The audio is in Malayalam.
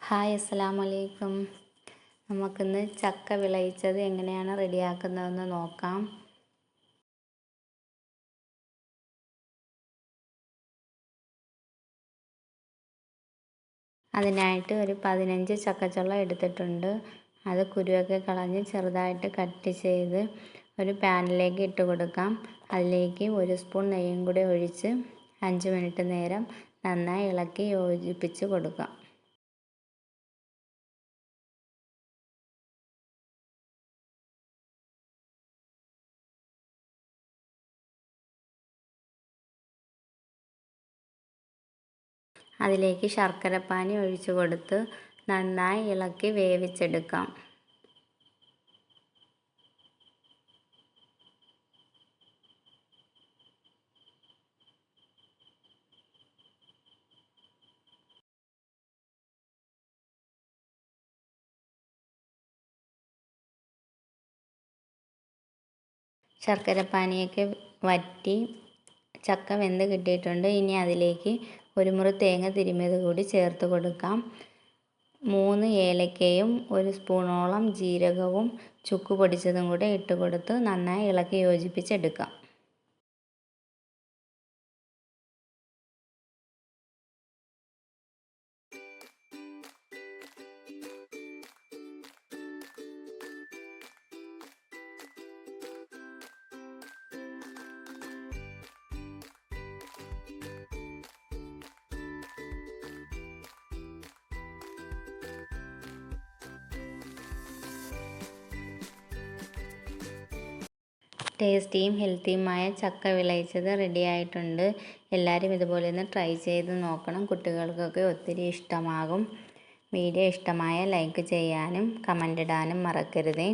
ഹായ്, അസ്സലാമു അലൈക്കും. നമുക്കിന്ന് ചക്ക വിളയിച്ചത് എങ്ങനെയാണ് റെഡിയാക്കുന്നതെന്ന് നോക്കാം. അതിനായിട്ട് ഒരു 15 ചക്കച്ചുള എടുത്തിട്ടുണ്ട്. അത് കുരുവൊക്കെ കളഞ്ഞ് ചെറുതായിട്ട് കട്ട് ചെയ്ത് ഒരു പാനിലേക്ക് ഇട്ട് കൊടുക്കാം. അതിലേക്ക് 1 സ്പൂൺ നെയ്യും കൂടി ഒഴിച്ച് 5 മിനിറ്റ് നേരം നന്നായി ഇളക്കി യോജിപ്പിച്ച് കൊടുക്കാം. അതിലേക്ക് ശർക്കരപ്പാനി ഒഴിച്ചു കൊടുത്ത് നന്നായി ഇളക്കി വേവിച്ചെടുക്കാം. ശർക്കരപ്പാനിയൊക്കെ വറ്റി ചക്ക വെന്ത് കിട്ടിയിട്ടുണ്ട്. ഇനി അതിലേക്ക് 1 മുറി തേങ്ങ തിരുമ്മിയത് കൂടി ചേർത്ത് കൊടുക്കാം. 3 ഏലക്കയും 1 സ്പൂണോളം ജീരകവും ചുക്ക് പൊടിച്ചതും കൂടെ ഇട്ട് കൊടുത്ത് നന്നായി ഇളക്കി യോജിപ്പിച്ചെടുക്കാം. ടേസ്റ്റിയും ഹെൽത്തിയുമായ ചക്ക വിളയിച്ചത് റെഡിയായിട്ടുണ്ട്. എല്ലാവരും ഇതുപോലെ ഒന്ന് ട്രൈ ചെയ്ത് നോക്കണം. കുട്ടികൾക്കൊക്കെ ഒത്തിരി ഇഷ്ടമാകും. വീഡിയോ ഇഷ്ടമായ ലൈക്ക് ചെയ്യാനും കമൻ്റ് ഇടാനും മറക്കരുതേ.